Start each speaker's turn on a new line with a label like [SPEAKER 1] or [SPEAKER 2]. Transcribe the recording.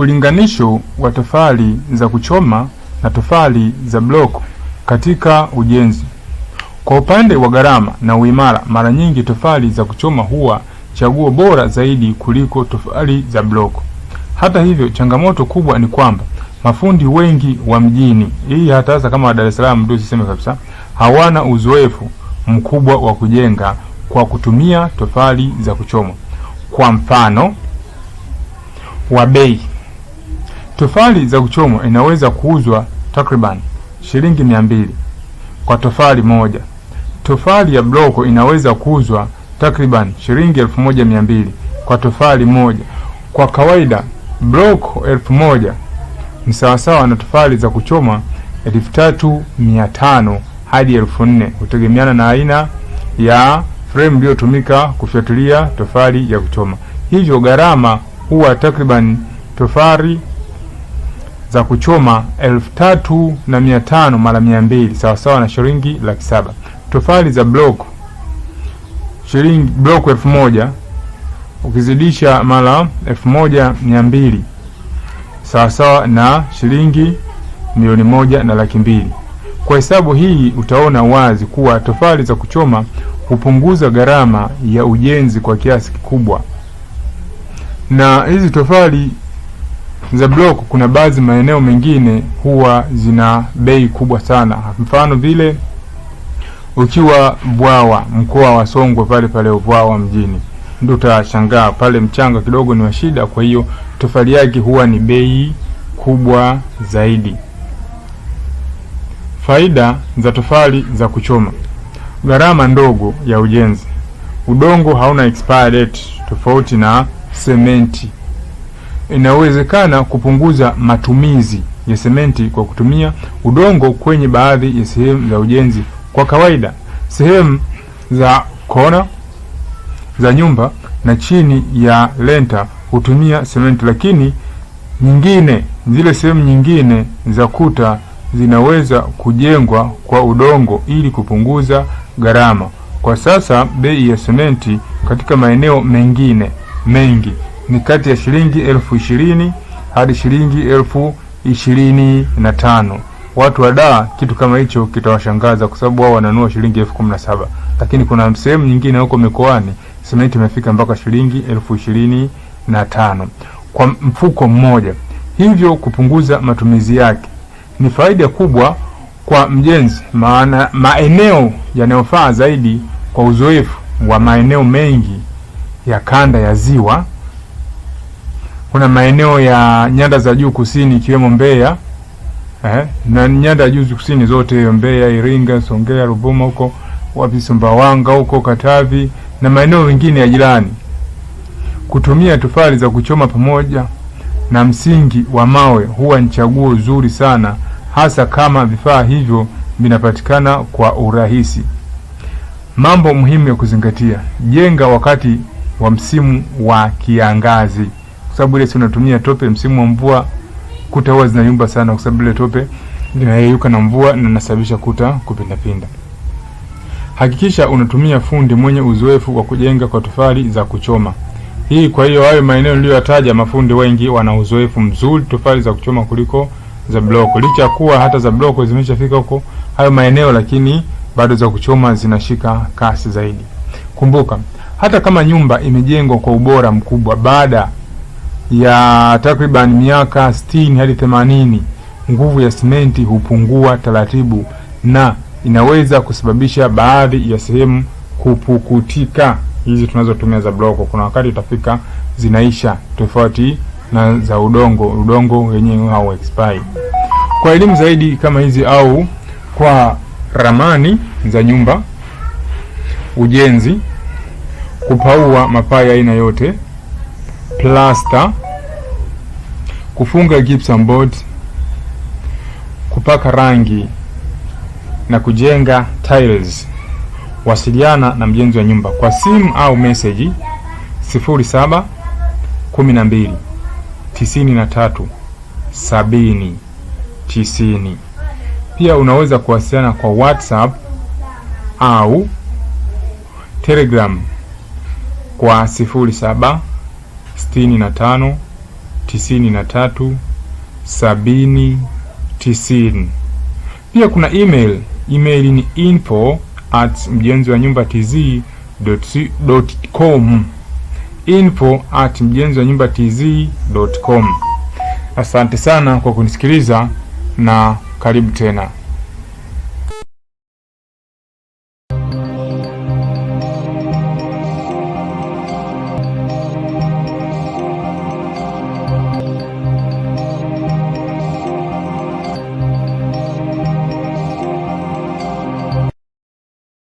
[SPEAKER 1] Ulinganisho wa tofali za kuchoma na tofali za block katika ujenzi. Kwa upande wa gharama na uimara, mara nyingi tofali za kuchoma huwa chaguo bora zaidi kuliko tofali za block. Hata hivyo, changamoto kubwa ni kwamba mafundi wengi wa mjini, hii hata kama Dar es Salaam ndio siseme kabisa, hawana uzoefu mkubwa wa kujenga kwa kutumia tofali za kuchoma. Kwa mfano wa bei, tofali za kuchoma inaweza kuuzwa takriban shilingi 200 kwa tofali moja. Tofali ya bloko inaweza kuuzwa takriban shilingi 1200 kwa tofali moja. Kwa kawaida bloko 1000 ni sawasawa na tofali za kuchoma 3500 hadi 4000, kutegemeana na aina ya frame iliyotumika kufyatulia tofali ya kuchoma. Hivyo gharama huwa takriban tofali za kuchoma 3500 mara 200 sawasawa na shilingi 700,000. Tofali za block block 1000 ukizidisha mara 1200 sawasawa na shilingi 1,200,000. Kwa hesabu hii utaona wazi kuwa tofali za kuchoma hupunguza gharama ya ujenzi kwa kiasi kikubwa. Na hizi tofali za block kuna baadhi maeneo mengine huwa zina bei kubwa sana. Mfano vile ukiwa Bwawa, mkoa wa Songwe, pale Bwawa mjini, ndio utashangaa pale mchanga kidogo ni wa shida, kwa hiyo tofali yake huwa ni bei kubwa zaidi. Faida za tofali za kuchoma: gharama ndogo ya ujenzi. Udongo hauna expire date tofauti na sementi. Inawezekana kupunguza matumizi ya sementi kwa kutumia udongo kwenye baadhi ya sehemu za ujenzi. Kwa kawaida, sehemu za kona za nyumba na chini ya lenta hutumia sementi, lakini zile sehemu nyingine za kuta zinaweza kujengwa kwa udongo ili kupunguza gharama. Kwa sasa bei ya sementi katika maeneo mengi ni kati ya shilingi 20,000 hadi shilingi 25,000. Watu wa Dar kitu kama hicho kitawashangaza kwa sababu wao wananunua shilingi 17,000, lakini kuna sehemu nyingine huko mikoani sementi imefika mpaka shilingi 25,000 kwa mfuko mmoja. Hivyo kupunguza matumizi yake ni faida kubwa kwa mjenzi, maana maeneo yanayofaa zaidi kwa uzoefu wa maeneo mengi ya kanda ya Ziwa. Kuna maeneo ya nyanda za juu kusini ikiwemo Mbeya, na nyanda za juu kusini zote, Mbeya, Iringa, Songea, Ruvuma huko, wapi, Sumbawanga huko, Katavi na maeneo mengine ya jirani. Kutumia tofali za kuchoma pamoja na msingi wa mawe huwa ni chaguo zuri sana, hasa kama vifaa hivyo vinapatikana kwa urahisi. Mambo muhimu ya kuzingatia: jenga wakati wa msimu wa kiangazi, kwa sababu ile si unatumia tope. Msimu wa mvua kuta huwa zinayumba sana, kwa sababu ile tope linayeyuka na mvua na inasababisha kuta kupindapinda. Hakikisha unatumia fundi mwenye uzoefu wa kujenga kwa tofali za kuchoma. Kwa hiyo hayo maeneo niliyoyataja, mafundi wengi wana uzoefu mzuri tofali za kuchoma kuliko za block. Licha kuwa hata za block zimeshafika huko hayo maeneo, lakini bado za kuchoma zinashika kasi zaidi. Kumbuka, hata kama nyumba imejengwa kwa ubora mkubwa, baada ya takriban miaka 60 hadi 80, nguvu ya simenti hupungua taratibu na inaweza kusababisha baadhi ya sehemu kupukutika. Hizi tunazotumia za block kuna wakati utafika zinaisha, tofauti na za udongo wenyewe au expire. Kwa elimu zaidi kama hizi au kwa ramani za nyumba, ujenzi, kupaua mapaa aina yote, plaster, kufunga gypsum board, kupaka rangi na kujenga tiles, wasiliana na mjenzi wa nyumba kwa simu au message 0712 93 70 90. Pia unaweza kuwasiliana kwa WhatsApp au Telegram kwa 0765 93 70 90. Pia kuna email ni info@mjenziwanyumbatz.com, info@mjenziwanyumbatz.com. Asante sana kwa kunisikiliza na karibu tena.